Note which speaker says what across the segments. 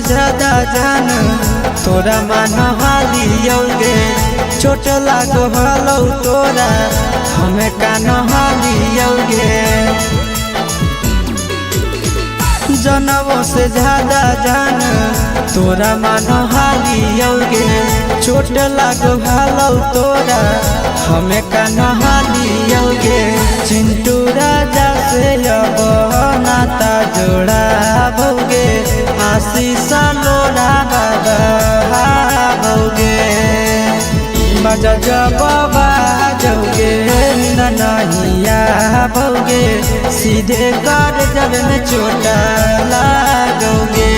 Speaker 1: ज्यादा जान तोरा मान हालियोगे चोट लागो हलो तोरा हमें कान हालियोगे जनवों से ज्यादा जान तोरा मान हालियोगे चोट लागो हलो तोरा हमें कान हालियोगे चिंटू राजा से अब नाता जोड़ा भोगे आशीष लोड़ा बाबा भोगे मजा जब बाजोगे नहिया भोगे सीधे कर जब में चोट लागोगे।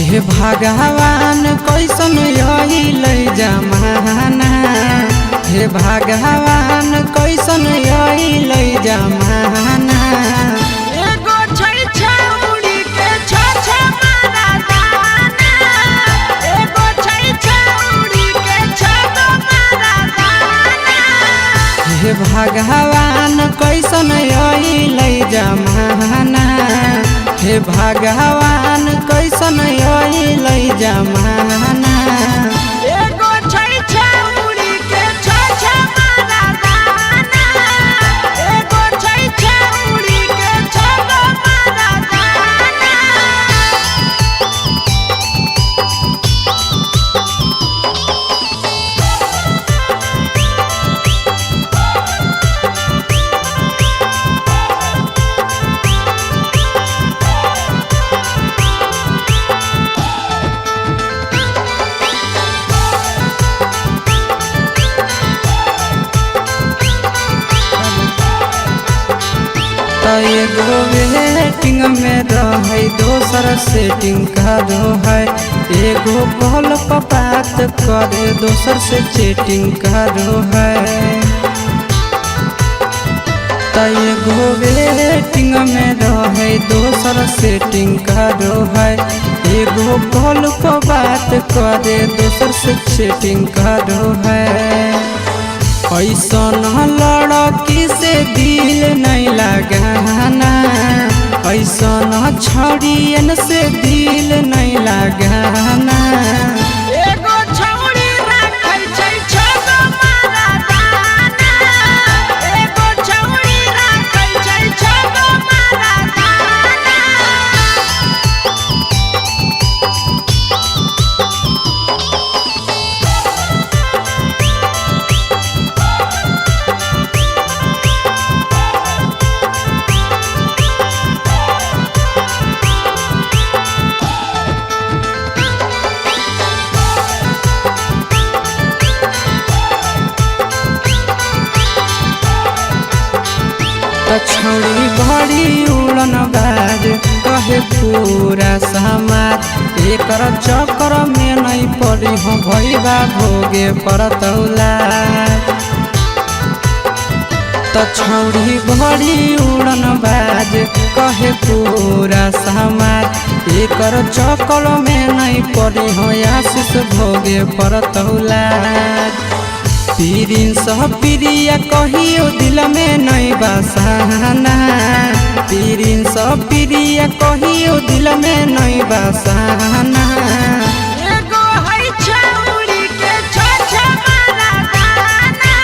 Speaker 1: हे भगवान कैसन यही जमाना हे भगवान कैसन यही जमाना
Speaker 2: एगो छै छौड़ी के छ मारा दाना एगो छै छौड़ी के छ मारा दाना
Speaker 1: हे भगवान कैसन यही जमाना हे भगवान कैसन यही जमाना
Speaker 2: एगो छै छौड़ी के छ मारा दाना एगो छै छौड़ी के छ मारा दाना
Speaker 1: एगो वेटिंग में रहे दोसर सेटिंग करो है एगो कॉल पर बात करे दोसर से चैटिंग करो है एगो वेटिंग में रहे दोसर सेटिंग करो है एगो कॉल पर बात करे दोसर से चैटिंग करो है ऐसन लड़की से दिल नहीं लगाना ऐसन छड़ियन से दिल नहीं लगाना
Speaker 2: एगो छौड़ी राखै छै छ मारा दाना एगो छौड़ी राखै छै छ मारा दाना
Speaker 1: छौड़ी बड़ी उड़न बाज कहे पूरा समाज एकर चक्कर में नहीं पड़ी हो भैया भोगे परतौला छौड़ी बड़ी उड़न बाज कहे पूरा समाज एकर चक्कर में नहीं पड़ी हो आशीष भोगे परतौला पीरिन सब प्रिया कहियो दिल में नहीं बसाना पीरिन सब प्रिया कहियो दिल में नहीं बसाना
Speaker 2: एगो है छौड़ी के छ मारा दाना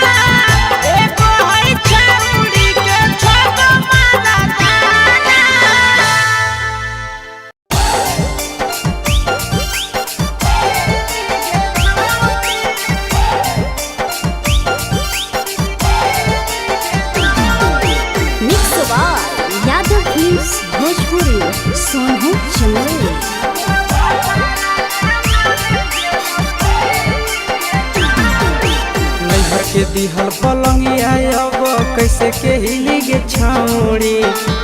Speaker 2: एगो है छौड़ी के छ मारा दाना
Speaker 3: भोजपुरी सोनू चंदेल
Speaker 1: नैहर के दिहल पलंगिया अब कैसे के हिली गे छौड़ी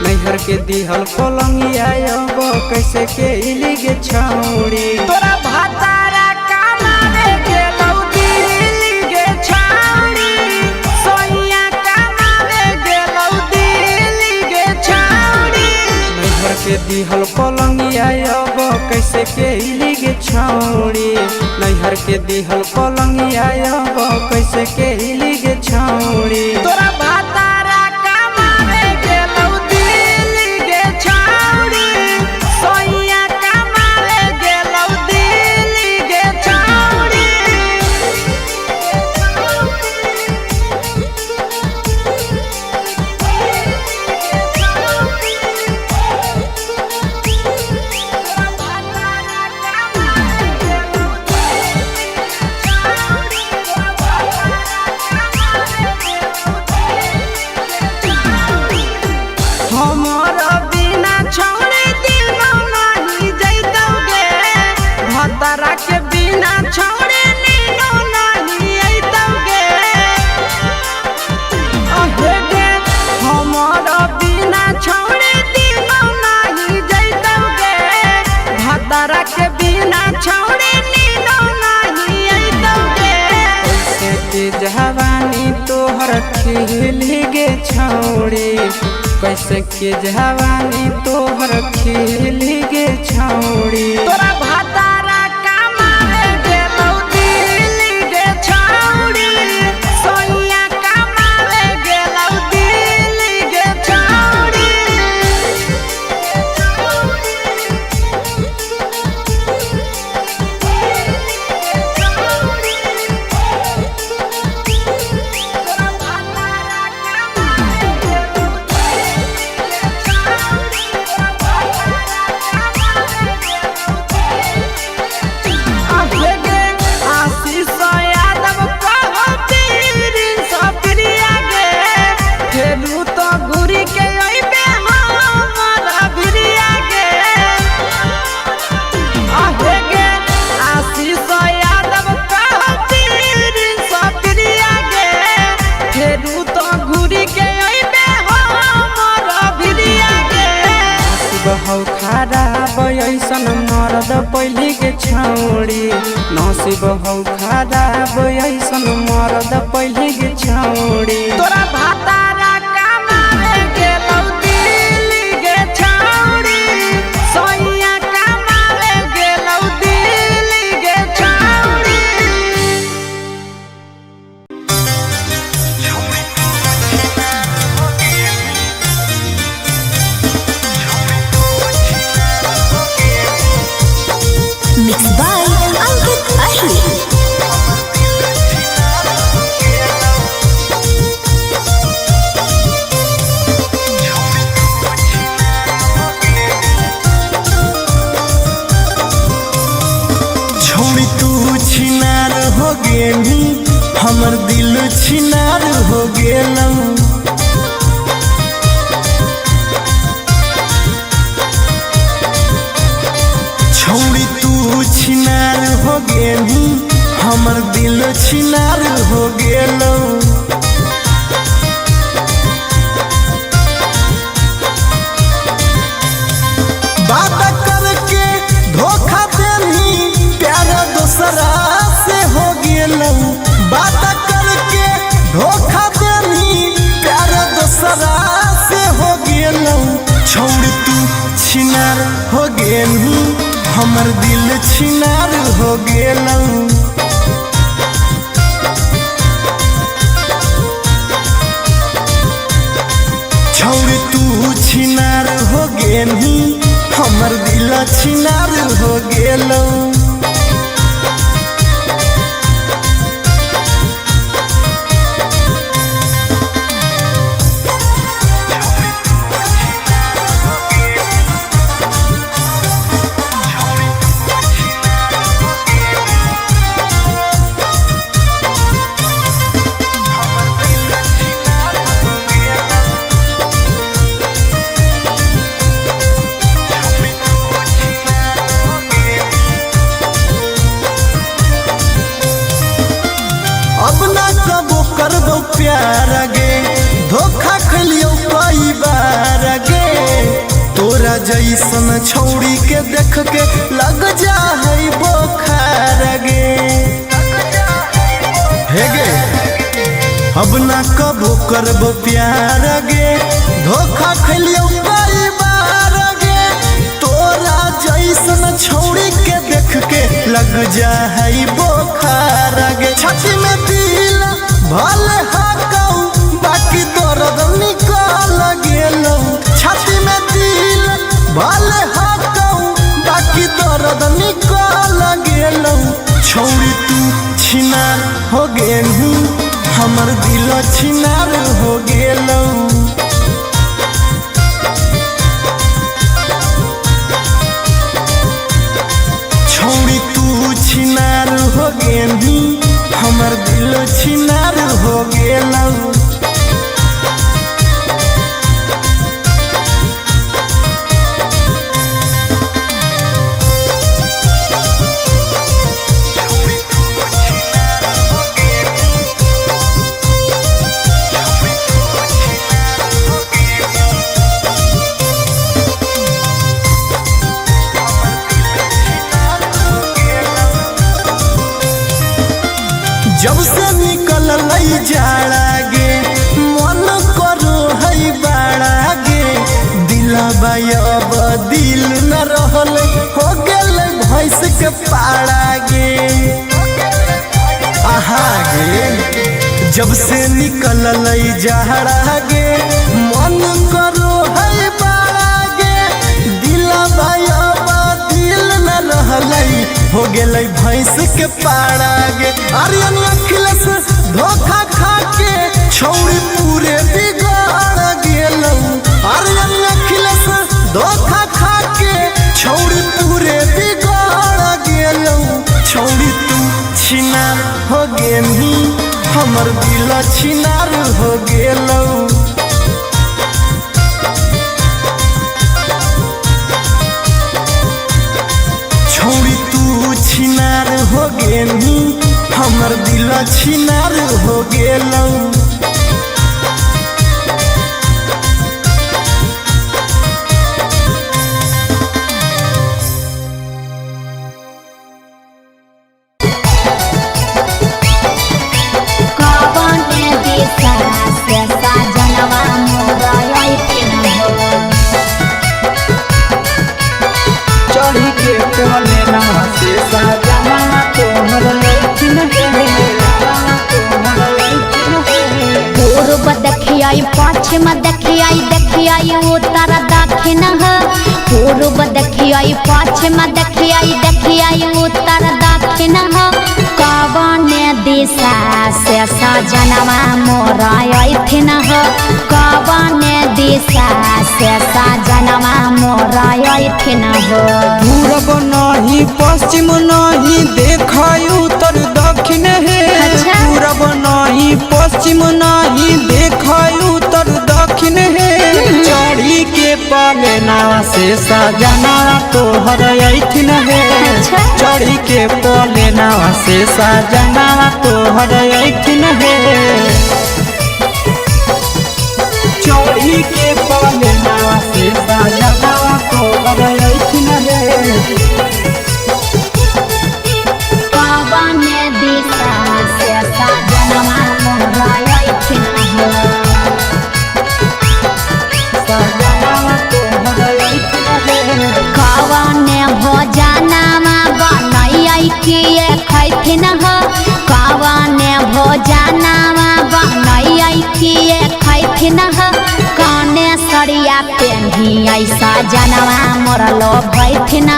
Speaker 1: नैहर के दिहल पलंगिया अब कैसे के हिली गे छौड़ी
Speaker 2: तोरा भातारा कामारे गेलौ दिल्ली गे
Speaker 1: के दिहल पलंगिया अब कैसे के गे छौड़ी, नैहर के दिहल पलंगिया अब कैसे के गे छौड़ी।
Speaker 2: तोरा भातारा कमावे गेलौ दिल्ली गे छौड़ी, सोइया कमावे गेलौ दिल्ली गे छौड़ी। हमारा बिना छौड़े दिनो नहीं जैतौगे, भतरा के बिना छौड़े नीनो नहीं अइतौगे। अहे गे हमारा बिना छौड़े दिनो नहीं जैतौगे, भतरा के बिना छौड़े नीनो नहीं अइतौगे।
Speaker 1: कैसे के जवानी तोहर खिल गे छौड़ी, कैसे के जवानी तोहर खिल गे छौड़ी।
Speaker 2: तोरा भातारा कमावे गेलौ दिल्ली गे छौड़ी, सोइया कमावे गेलौ दिल्ली गे छौड़ी।
Speaker 1: बहु खराब ऐसन मरद पहले के छौड़ी, नसीब हौ खराब ऐसन मरद पहले के छौड़ी।
Speaker 2: तोरा भातारा कमावे गेलौ दिल्ली गे छौड़ी, सोइया कमावे गेलौ दिल्ली गे छौड़ी।
Speaker 3: Mixed by Ankit Ahir.
Speaker 4: छोड़ी तू छिनार हो गेली, हमर दिल छिनार हो गेलौ। छोड़ी तू छिनार हो गेली, हमर दिल छिनार हो गेलौ। बात करके धोखा देनी, प्यार दूसरा से हो गेलौ। बात करके धोखा देनी, प्यार दूसरा से हो गेलौ। छोड़ तू छिनार हो गेली, हमर दिल छिनार हो गेलौ। छोड़ तू छिनार हो गेली, हमर दिल छिनार हो गेलौ। अब ना कबो करबो प्यार गे, धोखा खलियो कई बार गे। तोरा जैसन छौड़ी के देख के लग जा है बोखार गे। हे गे अब ना कबो करबो प्यार गे, धोखा खलियो कई बार गे। जाई बोखार गे छाती में दिल भले हाकऊ बाकी दर्द निकल गेलौ छाती में दिल भले हाकऊ बाकी दर्द निकल गेलौ छौरी तू छिनार हो गेलू हमर दिल छिनार हो गेलौ छौरी तू छिनार हो गेलू हमर दिल छिनार हो गेलौ जब से निकल लई जाड़ा गे मन करो है बाड़ा गे दिलबा अब दिल न रहल हो गेल भैंस के पाड़ा गे आहा गे जब से निकल लई जाड़ा गे मन करो है बाड़ा गे दिलबा अब दिल न रहल हो गेलै भैंस के पाड़ा गे आर्यन अखिलेश धोखा खा के छौरी पूरे बिगाड़ गेलौ आर्यन अखिलेश धोखा खा के छौरी पूरे बिगाड़ गेलौ छौरी तू छिनार हो गेली हमर दिल छिनार हो गेलौ छौरी तू छिनार हो गेली हमर दिल छिनार हो गेलौ
Speaker 1: चढ़ी के कोले नवा से सजना तोहर लैथिन
Speaker 3: पूर्व देखियाई पश्चिम देखियाई उत्तर दक्षिण पूर्व देखियाई पश्चिम देखियाई उत्तर दक्षिण कवने दिशा से सजनवा मोर अइथिन कवने दिशा से सजनवा मोर अइथिन
Speaker 1: पूरब नहीं पश्चिम नहीं देखाई उत्तर दक्षिण है पूरब नहीं पश्चिम नहीं देखाई उत्तर दक्षिण है चढ़ी के पाले नावा से सजना तोहर अइथिन है चढ़ी के पाले नावा से सजना तोहर अइथिन है चढ़ी के पाले नावा से सजना तोहर अइथिन है
Speaker 3: कवने दिशा से सजनवा मोर अइथिन कवने भोजनमा बनैयै किए खैथिन कवने भोजनमा बनैयै किए खैथिन कने सरिया पेन्हियै सजनवा मोर लोभैथिन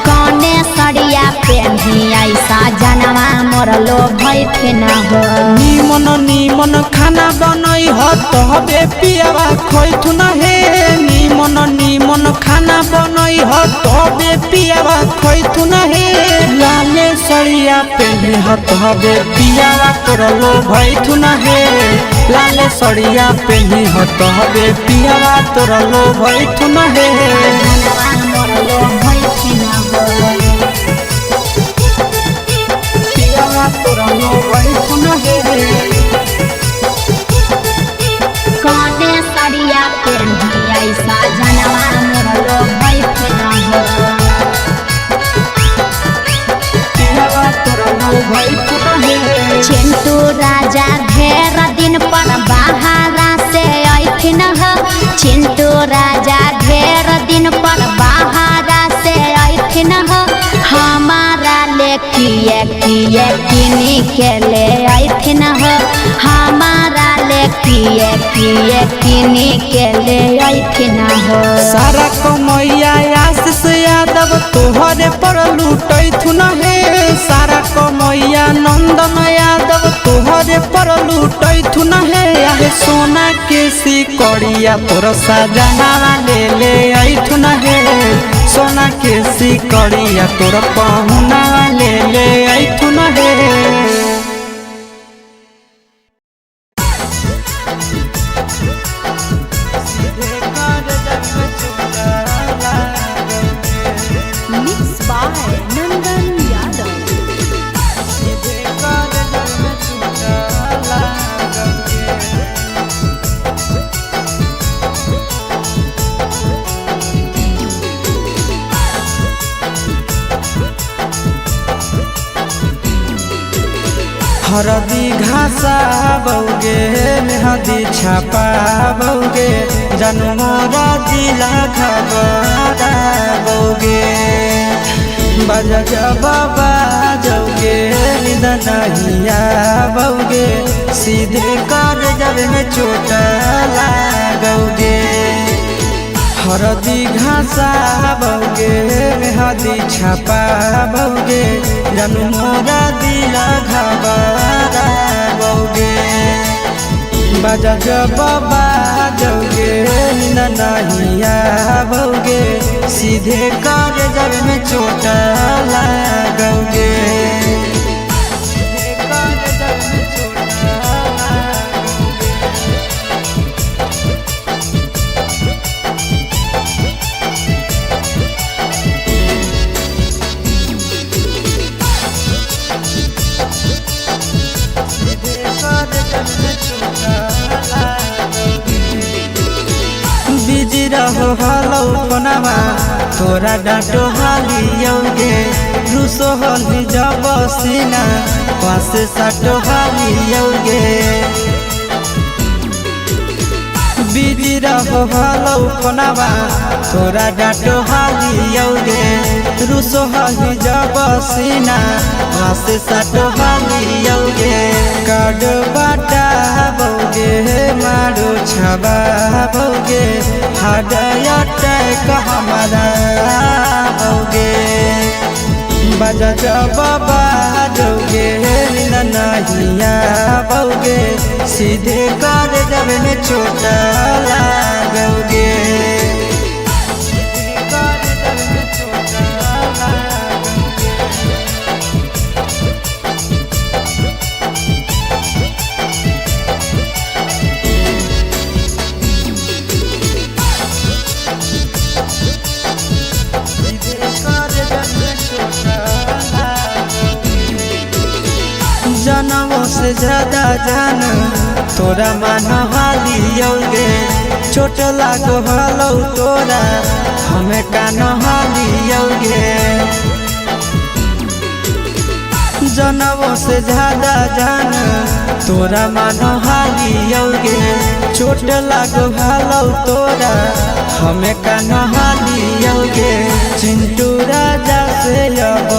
Speaker 3: कने सरिया पेन्हियै सजनवा मोर लोभैथिन
Speaker 1: निमन निमन खाना बनई ह तबे पियावा खैथुन हे निमन निमन खाना बनई ह तबे पियावा खैथुन हे लाले सरिया पेन्हि ह तबे पियावा तोर लोभैथुन हे लाले सरिया पेन्हि ह तबे पियावा तोर लोभैथुन हे
Speaker 3: मोर लोभैथिन
Speaker 1: पियावा तोर लोभैथुन हे
Speaker 3: कने सरिया पेन्हियै सजनवा मोर लोभैथिन
Speaker 1: पियावा तोर लोभैथुन हे
Speaker 3: चिंटू राजा ढेर दिन पर बाहरा से अइथिन चिंटू राजा ढेर दिन पर बाहरा से अइथिन हमारा लेके किए किनी के ले आइथिन हो हमारा ले किए किनी के ले आइथिन हो।
Speaker 1: सारा कमैया आशीष यादव तोहरे पर लूटैथुन हे, सारा कमैया नंदन यादव तोहरे पर लूटैथुन हे। आहे सोना के सिकड़िया तोर सजना ले आइथुन हे, सोना के सिकड़िया तोर पहुना ले आइथुन हे। हरदी घासा बौगे मेहदी छापा बौगे जनमोरा जिला खबरा बौगे बजा बाबा जौगे निदनहिया बौगे सीधे कर जब में चोट लागोगे। हरदी घासा बौगे मेहदी छापा बौगे जनमोरा दिला घबरा बौगे बजा बाबा जौगे नहिया बौगे सीधे कर जब में चोट लागोगे। बिजी रहो हलौ कोनामा तोरा डाटो हालियोगे रूसो हली जब सीना पास साटो हालियोगे। बिजी रहो हलौ कोनामा तोरा डाटो हालियोगे रूसो हली जब सीना पास साटो हालियोगे। काड बाटा बौगे मारो छबा बौगे हाडया टैक हमारा बौगे बजा बाबा जौगे नहिया बौगे सीधे कर जब में चोट लागोगे। जनमों से ज्यादा जान तोरा मान हालियोगे चोट लागो हलौ तोरा हमें कान हालियोगे। जनमों से ज्यादा जान तोरा मान हालियोगे चोट लागो हलौ तोरा हमें कान हालियोगे। चिंटू राजा से अब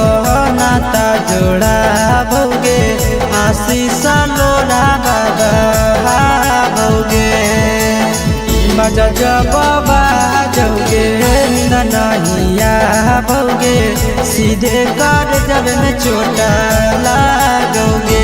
Speaker 1: नाता जोड़ा बौगे आशीष लोड़ा बाबा बौगे बजा बाबा जौगे नहिया बौगे सीधे कर जब में चोट लागोगे।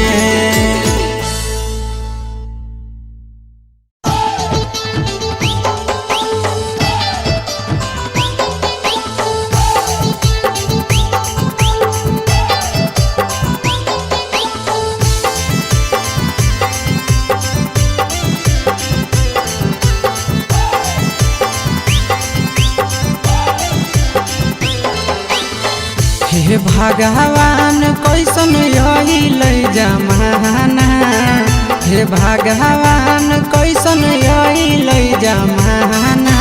Speaker 1: हे भगवान कैसन अइल जमाना, हे भगवान कैसन अइल जमाना।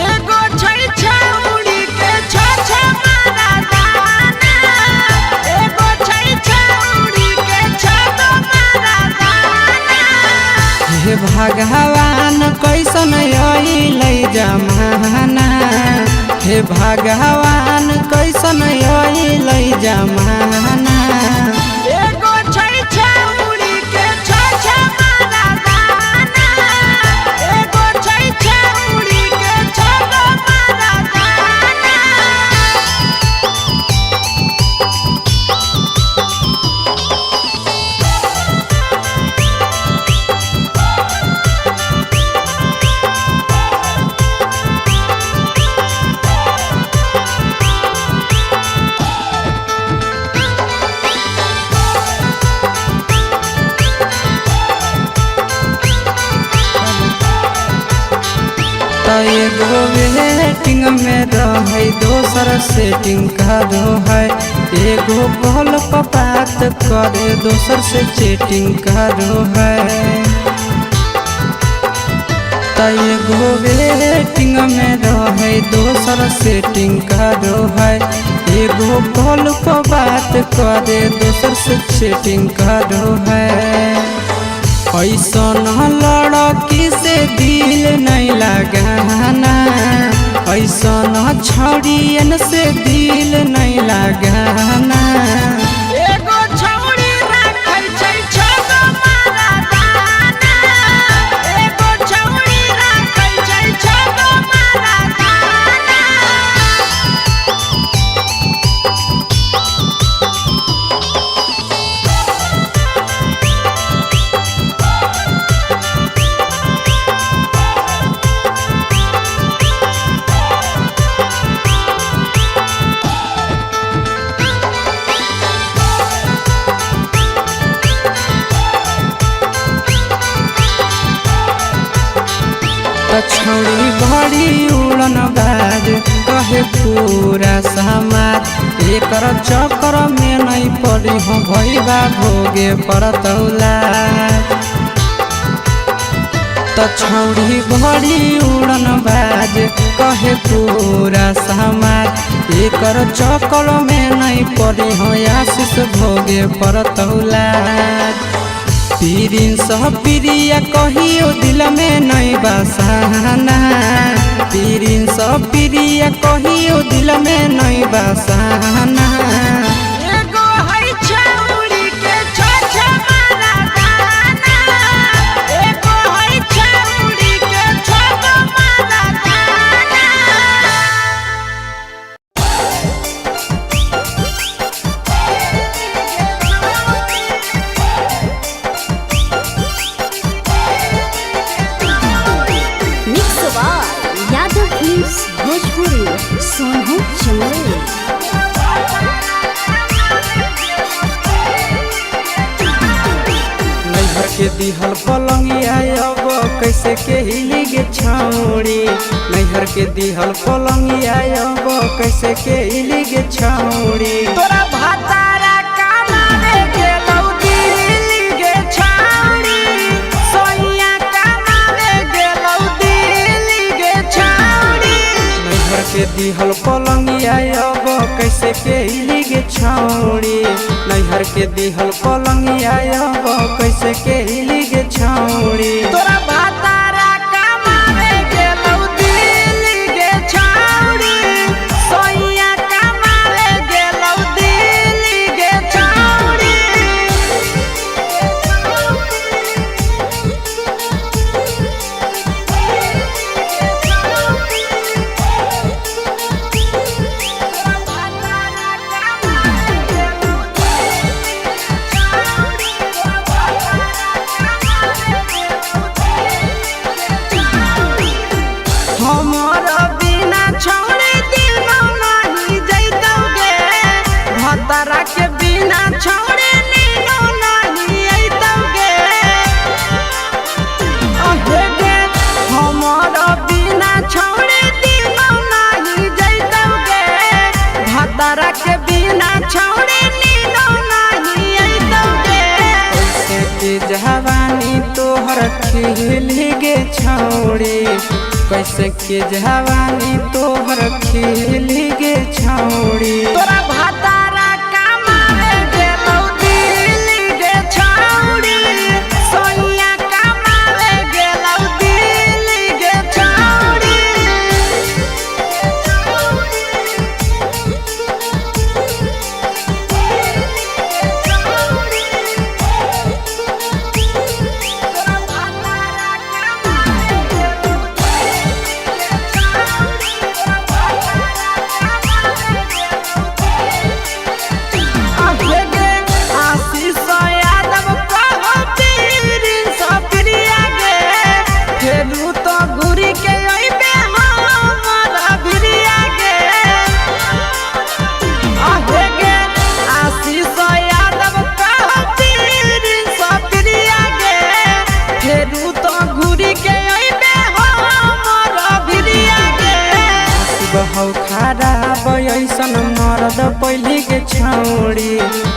Speaker 2: एगो छै छौरी के छ मारा दाना, एगो छै छौरी के छ मारा दाना।
Speaker 1: हे भगवान कैसन अइल जमाना, हे भगवान कैसन अइल जमाना। एगो वेटिंग में रहे दोसर सेटिंग का दो है एगो कॉल पर बात करे दोसर से चैटिंग का दो है एगो वेटिंग में रहे दोसर सेटिंग का दो है एगो कॉल पर बात करे दोसर से चैटिंग का दो है ऐसा लड़की से दिल नहीं लगाना ऐसा छड़ियन से दिल नहीं लगाना
Speaker 2: एगो छौड़ी राखै छै छगो मारा दाना एगो छौड़ी राखै छै छगो मारा दाना
Speaker 1: छौड़ी बड़ी उड़न बाज कहे पूरा समाज एकर चक्कर में नहीं पड़ी हो भैया भोगे पड़तौला छौड़ी बड़ी उड़न बाज कहे पूरा समाज एकर चक्कर में नहीं पड़ी हो आशीष भोगे पड़तौला पीरिन सह प्रिया कहियो दिल में नहीं बसाना पीरिन सह प्रिया कहियो दिल में नहीं बसाना
Speaker 2: एगो है छौड़ी के छ मारा दाना एगो है छौड़ी के छगो मारा दाना
Speaker 3: यादव फिल्म्स भोजपुरी सोनू चंदेल
Speaker 1: नैहर के दिहल पलंगिया अब कैसे के हिली गे छौड़ी नैहर के दिहल पलंगिया अब कैसे के हिली गे छौड़ी
Speaker 2: तोरा भातारा कमावे गेलौ दिल्ली गे छौड़ी सोइया कमावे गेलौ दिल्ली गे छौड़ी
Speaker 1: नैहर के दिहल पलंगिया अब कैसे के हिली गे छौड़ी नैहर के दिहल पलंगिया अब कैसे के हिली गे छौड़ी
Speaker 2: तोरा भातारा कमावे गेलौ दिल्ली गे छौड़ी सोइया कमावे गेलौ दिल्ली गे छौड़ी हमर बिना छौड़ी दिनो नहीं जैतौगे भतरा के बिना छौड़ी नीनो नहीं अइतौगे अहे गे हमर बिना छौड़ी दिनो नहीं जैतौगे भतरा के बिना छौड़ी नीनो नहीं अइतौगे
Speaker 1: कैसे के जवानी तोहर खिली गे छौड़ी कैसे के जवानी तोहर खिली गे छौड़ी
Speaker 2: तोरा भातारा कमावे गेलौ दिल्ली गे छौड़ी सोइया कमावे गेलौ दिल्ली गे छौड़ी
Speaker 1: मरद पहले के छौड़ी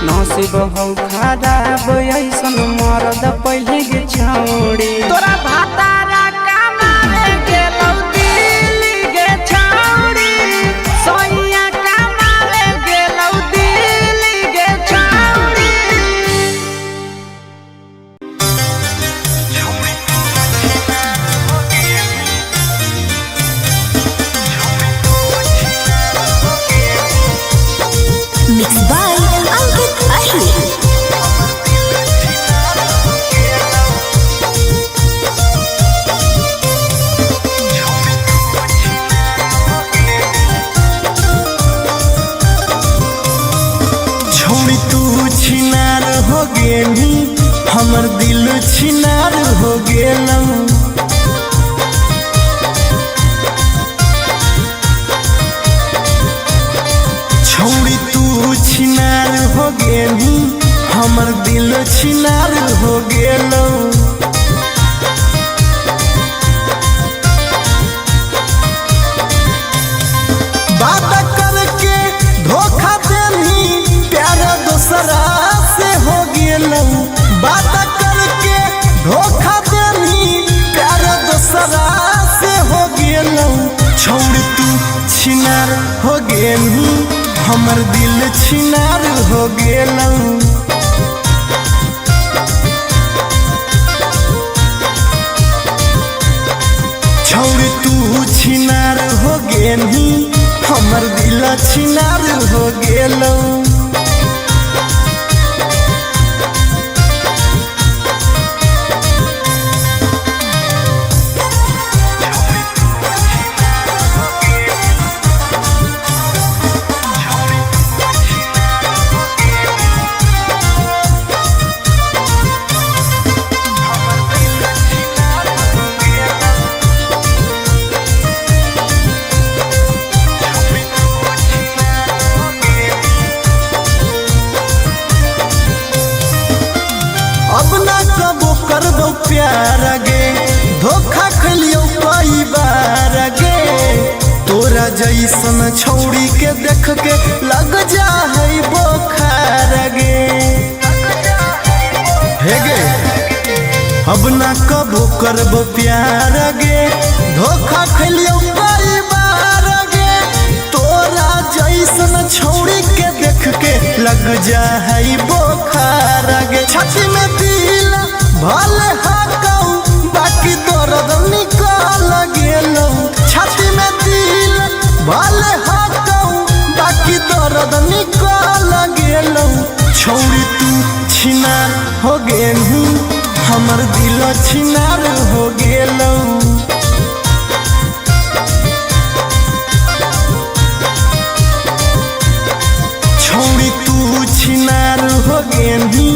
Speaker 1: नसीब हौ खराब ऐसन मरद पहले के छौड़ी
Speaker 2: तोरा भातारा कमावे गेलौ दिल्ली गे छौड़ी सोइया कमावे गेलौ दिल्ली गे छौड़ी
Speaker 3: Mixed by Ankit Ahir.
Speaker 4: छोड़ी तू छिनार हो गेली हमर दिल छिनार हो गेलौ छोड़ी तू छिनार हो गेली हमर दिल छिनार हो गेलौ बात करके धोखा देनी प्यार दूसरा से हो गेलौ बात करके धोखा देनी प्यार दूसरा से हो गेलौ छोड़ तू छिनार हो गेली हमर दिल छिनार हो गेलौ छोड़ तू छिनार हो गेली हमर दिल छिनार हो गेलौ अब ना कबो करबो प्यार गे धोखा खलियो कई बार गे तोरा जैसन छौड़ी के देख के लग जा है बोखार गे हे गे अब ना कबो करबो प्यार गे धोखा खलियो कई बार गे तोरा जैसन छौड़ी के देख के लग जा है बोखार गे छाती में दिल भले हाकौ बाकी दर्द निकल गेलौ छाती में दिल भले हाकौ बाकी दर्द निकल गेलौ छौड़ी तू छिनार हो गेलू हमर दिल छिनार हो गेलौ छोड़ी तू छिनार हो गेली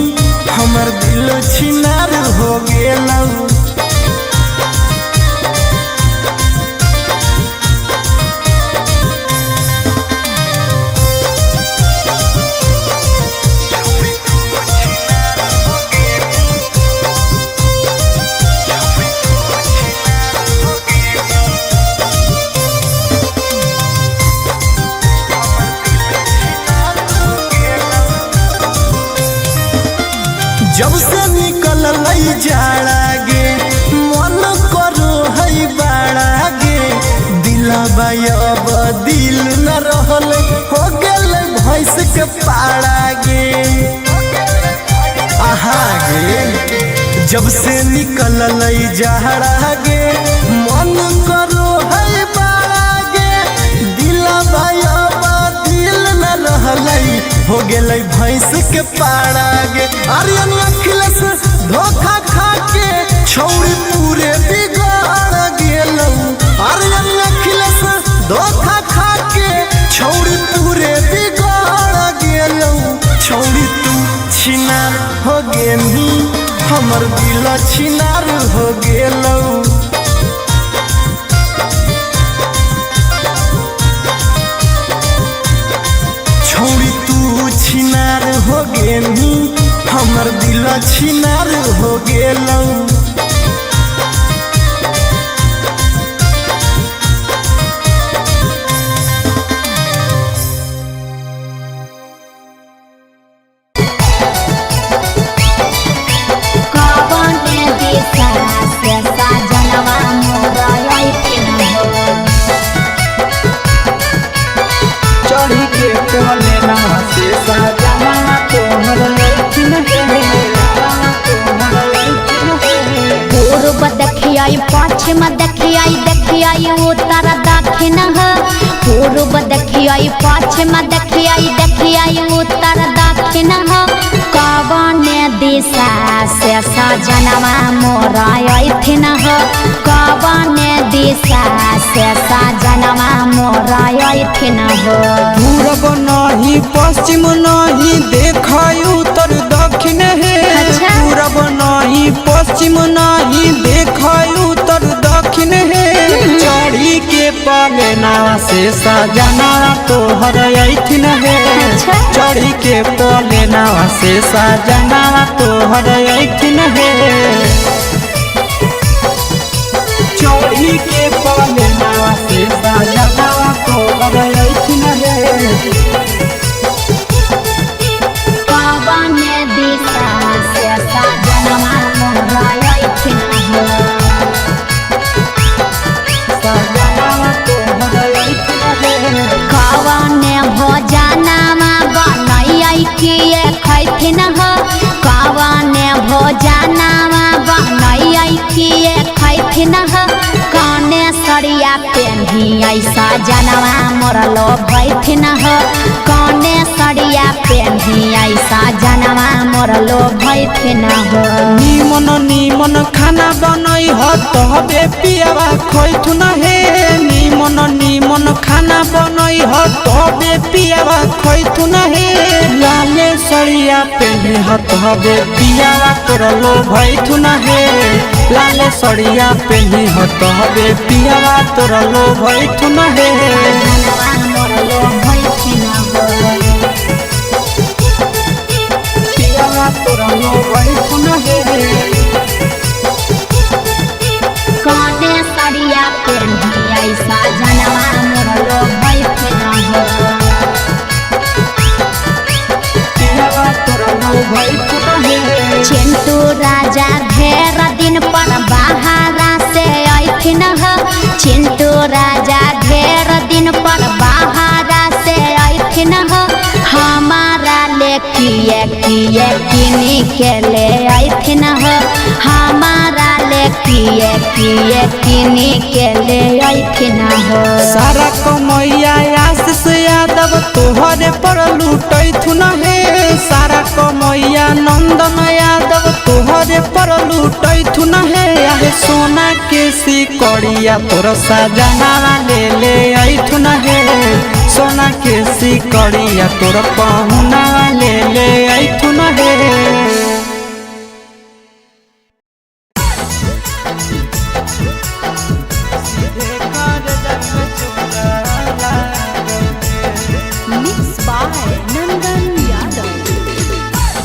Speaker 4: हमर दिल छिनार हो गेलौ जब से निकल जाड़ा गे मन करो है बाड़ा गे दिलबा अब दिल न रहल हो गेल भैंस के पाड़ा गे आहा गे जब से निकल जाड़ा गे मन करो है बाड़ा गे दिलबा अब दिल न रहल हो गेल भैंस के पाड़ा गे आर्यन अखिलेश धोखा खा के छौड़ी पूरे बिगाड़ गेलौ आर्यन अखिलेश धोखा खा के छौड़ी पूरे बिगाड़ गेलौ छौड़ी तू छिनार हो गेली हमर दिल छिनार हो गेलौ छौड़ी तू छिनार हो गेली हमर दिल छिनार हो गेलौ
Speaker 1: के कोले ना से सजना तोहर लैथिन हे
Speaker 3: पूर्व देखियाई पश्चिम देखियाई उत्तर दक्षिण ह पूर्व देखियाई पश्चिम देखियाई उत्तर दक्षिण ह कवने दिशा से सजनवा मोर अइथिन ह कवने दिशा से सजनवा मोर अइथिन ह
Speaker 1: पूरब नहीं पश्चिम नहीं देखाई उत्तर दक्षिण हे पूरब नहीं पश्चिम नहीं देखाई उत्तर दक्षिण हे चढ़ी के पलेना से सजना तोहर अइथिन हे चढ़ी के पलेना से सजना तोहर अइथिन हे चढ़ी के पलेना से सजना तोहर अइथिन हे
Speaker 3: कवने दिशा से सजनवा मोर अइथिन ह कवने भोजनमा बनैयै किए खैथिन ह कवने भोजनमा बनैयै किए खैथिन ह काने सरिया पेन्हियै सजनवा मोर लोभैथिन ह काने सरिया पेन्हियै सजनवा मोर लोभैथिन ह
Speaker 1: निमन निमन खाना बनई ह तबे पियावा खैथुन हे निमन निमन खाना बनई ह तबे पियावा खैथुन हे लाले सरिया पेन्हे ह तबे पियावा तोर लोभैथुन हे लाले सरिया पेन्हे ह तबे पियावा तोर लोभैथुन हे
Speaker 3: सजनवा मोर लोभैथिन ह
Speaker 1: पियावा तोर लोभैथुन हे
Speaker 3: काने सरिया पेन्हियै सजनवा मोर लोभैथिन ह
Speaker 1: पियावा तोर लोभैथुन हे
Speaker 3: चिंटू राजा ढेर दिन पर बाहरा से अइथिन ह चिंटू राजा ढेर दिन पर बाहरा से अइथिन ह हमारा ले किए किनी के ले अइथिन ह हमारा ले किए किनी के ले अइथिन ह
Speaker 1: सारा कमैया आशीष यादव तोहरे पर लूटैथुन हे सारा कमैया नंदन यादव तोहरे पर लूटैथुन हे आहे सोना के सिकड़िया तोर सजना ले अइथुन हे सोना के सिकड़िया तोर पहुना ले अइथुन हे
Speaker 5: Mixed by Nandan Yadav.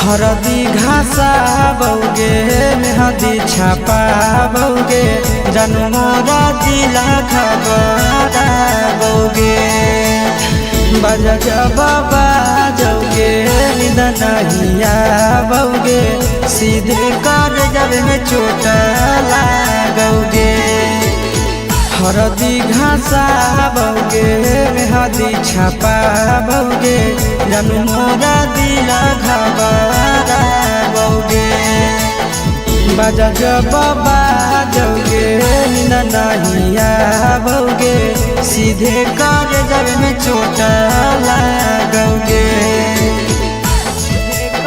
Speaker 1: हरदी घासा बौगे मेहदी छापा बौगे जनमोरा दिला खबरा बौगे बजा बाबा जौगे निद नहिया बौगे सीधे कर जब में चोट लागोगे हरदी घासा बौगे मेहदी छापा बौगे जनमोरा दिला घबरा बौगे बजा बाबा जौगे नहिया बौगे सीधे कर जब में चोट लागोगे